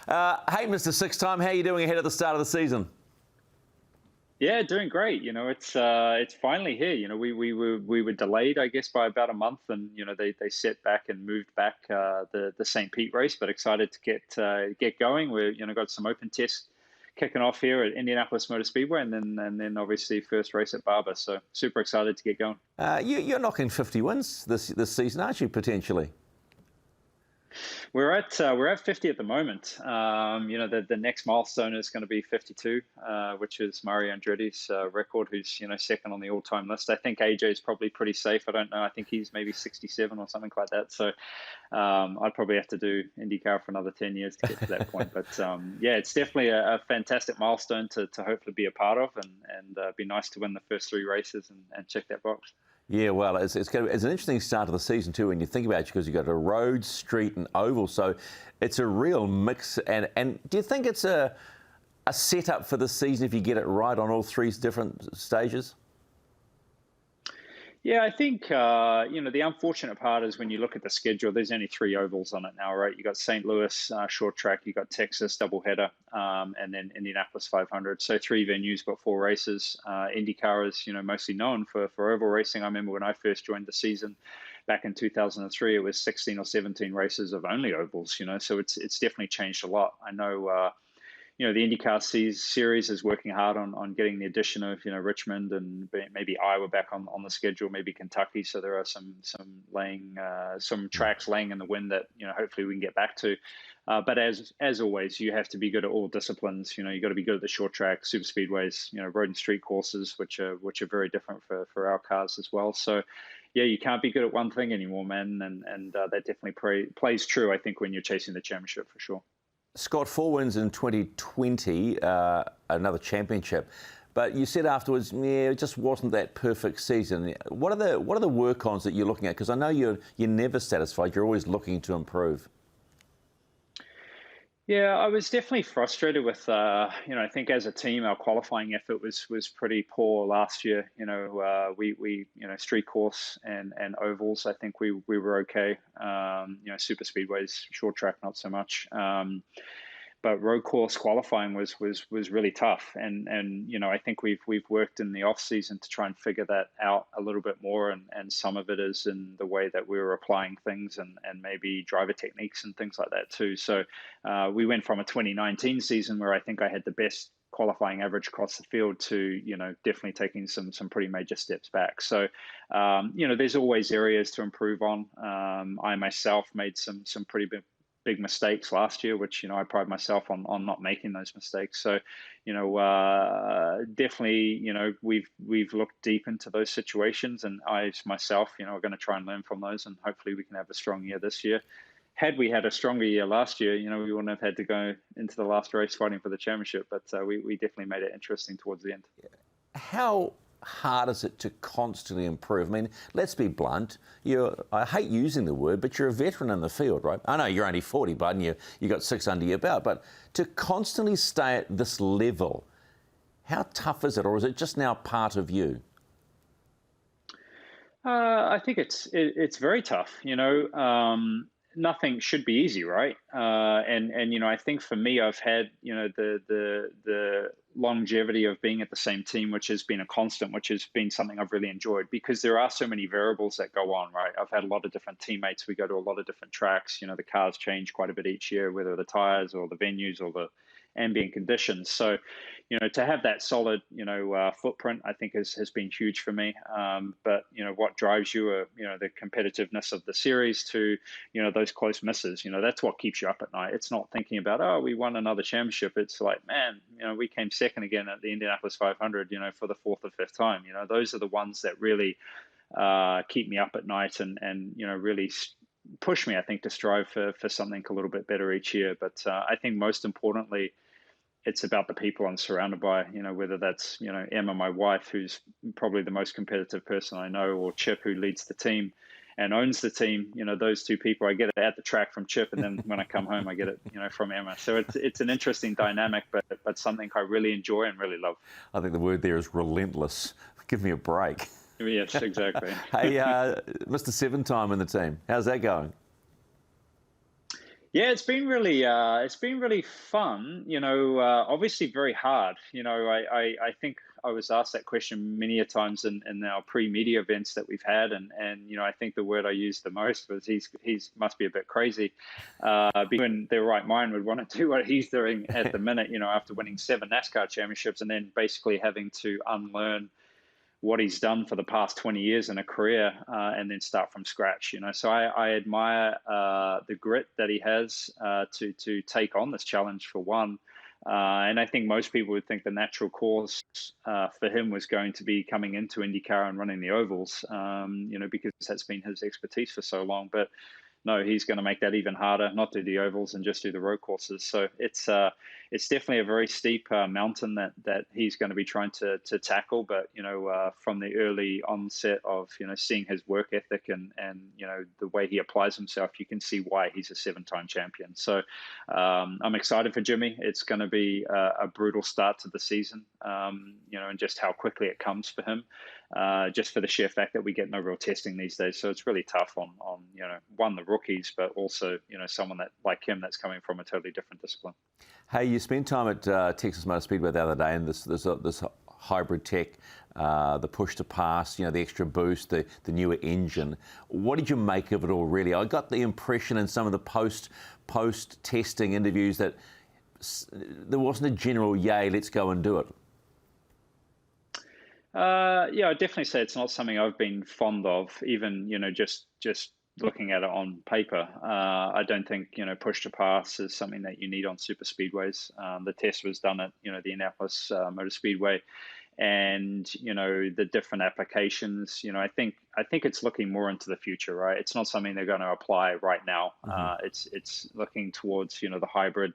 Hey, Mr. Six-Time, how are you doing ahead of the start of the season? Yeah, doing great. It's finally here. We were delayed, I guess, by about a month, and they set back and moved back the St. Pete race. But excited to get going. We're got some open tests kicking off here at Indianapolis Motor Speedway, and then obviously first race at Barber. So super excited to get going. You're knocking 50 wins this season, aren't you, potentially? We're at 50 at the moment. The next milestone is going to be 52, which is Mario Andretti's record, who's second on the all-time list. I think AJ is probably pretty safe. I don't know. I think he's maybe 67 or something like that. So I'd probably have to do IndyCar for another 10 years to get to that point. But yeah, it's definitely a fantastic milestone to hopefully be a part of, and be nice to win the first three races and check that box. Yeah, well, it's an interesting start to the season too when you think about it, because you've got a road, street and oval, so it's a real mix. And do you think it's a setup for the season if you get it right on all three different stages? Yeah, I think the unfortunate part is when you look at the schedule, there's only three ovals on it now, right? You got St. Louis short track, you got Texas doubleheader, and then Indianapolis 500. So three venues, got four races. IndyCar is mostly known for oval racing. I remember when I first joined the season back in 2003, it was 16 or 17 races of only ovals. So it's definitely changed a lot. I know. The IndyCar series is working hard on getting the addition of, Richmond and maybe Iowa back on the schedule, maybe Kentucky. So there are some tracks laying in the wind that, hopefully we can get back to. But as always, you have to be good at all disciplines. You got to be good at the short track, super speedways, road and street courses, which are very different for our cars as well. So yeah, you can't be good at one thing anymore, man. And that definitely plays true, I think, when you're chasing the championship for sure. Scott, 4 wins in 2020, another championship. But you said afterwards, yeah, it just wasn't that perfect season. What are the work-ons that you're looking at? Because I know you're never satisfied. You're always looking to improve. Yeah, I was definitely frustrated with, I think as a team, our qualifying effort was pretty poor last year. We street course and ovals, I think we were okay. Super speedways, short track, not so much. But road course qualifying was really tough, and I think we've worked in the off season to try and figure that out a little bit more, and some of it is in the way that we were applying things and maybe driver techniques and things like that too. So we went from a 2019 season where I think I had the best qualifying average across the field to definitely taking some pretty major steps back. So there's always areas to improve on. I myself made some pretty big mistakes last year, which I pride myself on not making those mistakes. So definitely we've looked deep into those situations, and I myself are going to try and learn from those, and hopefully we can have a strong year this year. Had we had a stronger year last year, we wouldn't have had to go into the last race fighting for the championship, but we definitely made it interesting towards the end. How hard is it to constantly improve? I mean, let's be blunt. I hate using the word, but you're a veteran in the field, right? I know you're only 40, bud, and you got 6 under your belt, but to constantly stay at this level, how tough is it, or is it just now part of you? I think it's very tough. Nothing should be easy, right? And I think for me, I've had the longevity of being at the same team, which has been a constant, which has been something I've really enjoyed, because there are so many variables that go on, right? I've had a lot of different teammates. We go to a lot of different tracks. The cars change quite a bit each year, whether the tires or the venues or the ambient conditions. So, to have that solid, footprint, I think has been huge for me. But, what drives you are, the competitiveness of the series to, those close misses, that's what keeps you up at night. It's not thinking about, oh, we won another championship. It's like, man, we came second again at the Indianapolis 500, for the 4th or 5th time. Those are the ones that really keep me up at night and really push me, I think, to strive for something a little bit better each year. But I think most importantly, it's about the people I'm surrounded by, whether that's, Emma, my wife, who's probably the most competitive person I know, or Chip, who leads the team and owns the team. Those two people, I get it at the track from Chip, and then when I come home, I get it, from Emma. So it's an interesting dynamic, but something I really enjoy and really love. I think the word there is relentless. Give me a break. Yes, exactly. Hey, Mr. 7-time in the team, how's that going? Yeah, it's been really fun. Obviously very hard. I think I was asked that question many a times in our pre-media events that we've had, and I think the word I used the most was he's must be a bit crazy, because in their right mind would want to do what he's doing at the minute. After winning 7 NASCAR championships and then basically having to unlearn what he's done for the past 20 years in a career, and then start from scratch. So I admire the grit that he has to take on this challenge for one. And I think most people would think the natural course for him was going to be coming into IndyCar and running the ovals, because that's been his expertise for so long. But no, he's going to make that even harder, not do the ovals and just do the road courses. So it's definitely a very steep mountain that he's going to be trying to tackle. But from the early onset of seeing his work ethic and the way he applies himself, you can see why he's a 7-time champion. So I'm excited for Jimmy. It's going to be a brutal start to the season, and just how quickly it comes for him. Just for the sheer fact that we get no real testing these days. So it's really tough on one, the rookies, but also, someone that like him that's coming from a totally different discipline. Hey, you spent time at Texas Motor Speedway the other day, and this hybrid tech, the push to pass, the extra boost, the newer engine. What did you make of it all, really? I got the impression in some of the post testing interviews that there wasn't a general yay, let's go and do it. Yeah, I'd definitely say it's not something I've been fond of, even, just looking at it on paper. I don't think, push to pass is something that you need on super speedways. The test was done at, the Indianapolis Motor Speedway, and, the different applications, I think it's looking more into the future, right? It's not something they're going to apply right now. Mm-hmm. It's looking towards, the hybrid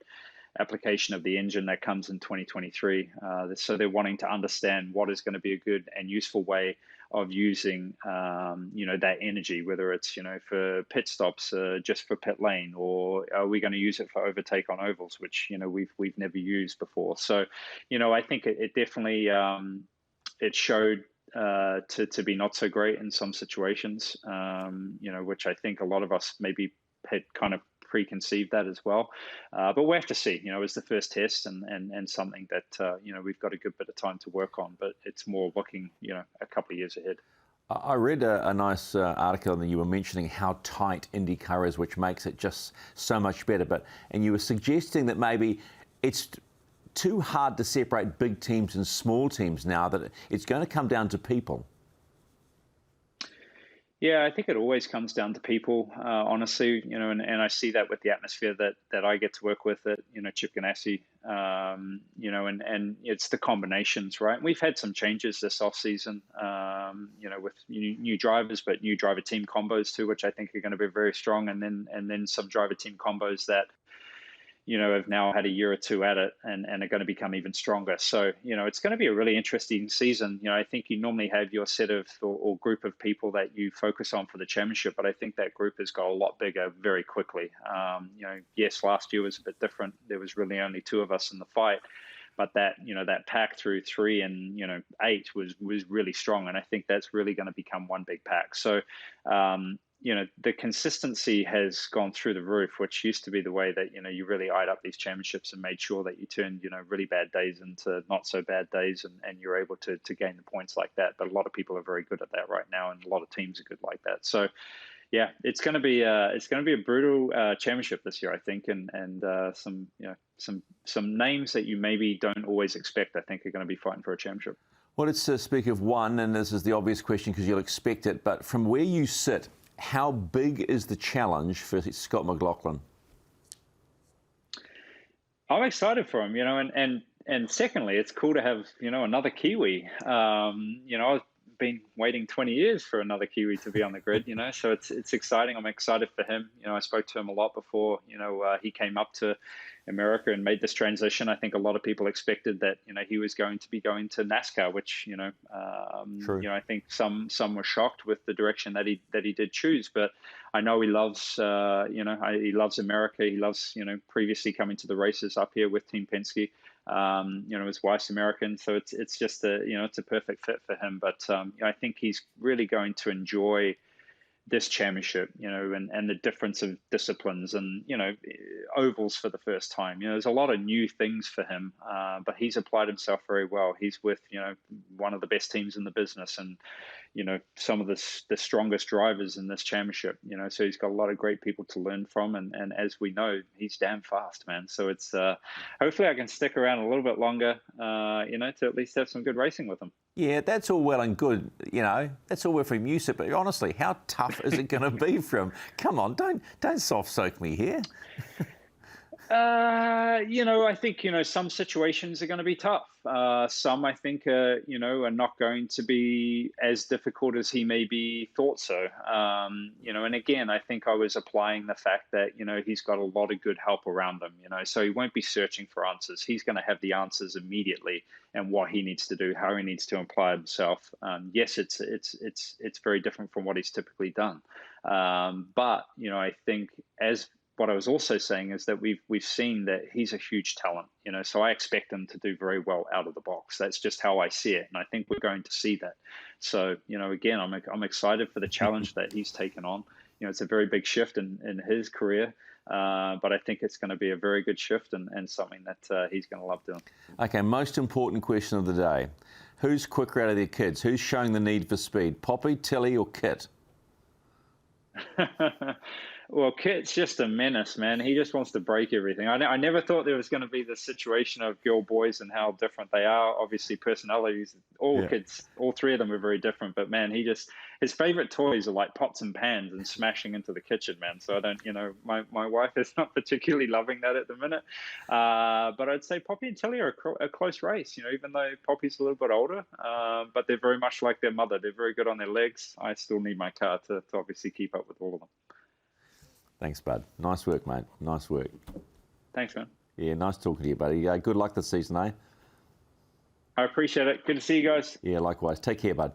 application of the engine that comes in 2023. So they're wanting to understand what is going to be a good and useful way of using, that energy, whether it's, for pit stops, just for pit lane, or are we going to use it for overtake on ovals, which, we've never used before. So, I think it definitely, it showed to be not so great in some situations, which I think a lot of us maybe had kind of preconceived that as well. But we have to see, it's the first test and something that, we've got a good bit of time to work on, but it's more looking, a couple of years ahead. I read a nice article and you were mentioning how tight IndyCar is, which makes it just so much better. And you were suggesting that maybe it's too hard to separate big teams and small teams now, that it's going to come down to people. Yeah, I think it always comes down to people, honestly, and I see that with the atmosphere that I get to work with at, Chip Ganassi, and it's the combinations, right? We've had some changes this off season, with new drivers, but new driver team combos too, which I think are going to be very strong. And then some driver team combos that, have now had a year or two at it and are going to become even stronger. So, it's going to be a really interesting season. I think you normally have your set of or group of people that you focus on for the championship, but I think that group has got a lot bigger very quickly. Yes, last year was a bit different. There was really only 2 of us in the fight, but that pack through 3 and 8 was really strong, and I think that's really going to become one big pack. So the consistency has gone through the roof, which used to be the way that you really eyed up these championships and made sure that you turned really bad days into not so bad days, and you're able to gain the points like that. But a lot of people are very good at that right now, and a lot of teams are good like that. So yeah, it's going to be a brutal championship this year, I think, and some names that you maybe don't always expect, I think, are going to be fighting for a championship. Well, let's speak of one, and this is the obvious question because you'll expect it, but from where you sit, how big is the challenge for Scott McLaughlin? I'm excited for him, and secondly, it's cool to have, another Kiwi. I've been waiting 20 years for another Kiwi to be on the grid, so it's exciting. I'm excited for him. I spoke to him a lot before, he came up to America and made this transition. I think a lot of people expected that, he was going to be going to NASCAR, which, I think some were shocked with the direction that he did choose. But I know he loves, he loves America. He loves, previously coming to the races up here with Team Penske. His wife's American, so it's just it's a perfect fit for him. But I think he's really going to enjoy this championship, and the difference of disciplines and, ovals for the first time. There's a lot of new things for him, but he's applied himself very well. He's with, one of the best teams in the business and, some of the strongest drivers in this championship, so he's got a lot of great people to learn from. And as we know, he's damn fast, man. So it's, hopefully I can stick around a little bit longer, to at least have some good racing with him. Yeah, that's all well and good, that's all well from you, but honestly, how tough is it going to be for him? Come on, don't soft soak me here. I think, some situations are going to be tough. Some, I think, are not going to be as difficult as he maybe thought so. And again, I think I was applying the fact that, he's got a lot of good help around him, so he won't be searching for answers. He's going to have the answers immediately and what he needs to do, how he needs to apply himself. Yes, it's very different from what he's typically done. But, I think what I was also saying is that we've seen that he's a huge talent, so I expect him to do very well out of the box. That's just how I see it, and I think we're going to see that. So, again, I'm excited for the challenge that he's taken on. It's a very big shift in his career, but I think it's going to be a very good shift and something that he's going to love doing. Okay, most important question of the day. Who's quicker out of their kids? Who's showing the need for speed? Poppy, Tilly or Kit? Well, Kit's just a menace, man. He just wants to break everything. I never thought there was going to be this situation of girl boys and how different they are. Obviously, personalities, kids, all three of them are very different. But man, his favorite toys are like pots and pans and smashing into the kitchen, man. So I don't, my wife is not particularly loving that at the minute. But I'd say Poppy and Tilly are a close race, even though Poppy's a little bit older. But they're very much like their mother. They're very good on their legs. I still need my car to obviously keep up with all of them. Thanks, bud. Nice work, mate. Nice work. Thanks, man. Yeah, nice talking to you, buddy. Good luck this season, eh? I appreciate it. Good to see you guys. Yeah, likewise. Take care, bud.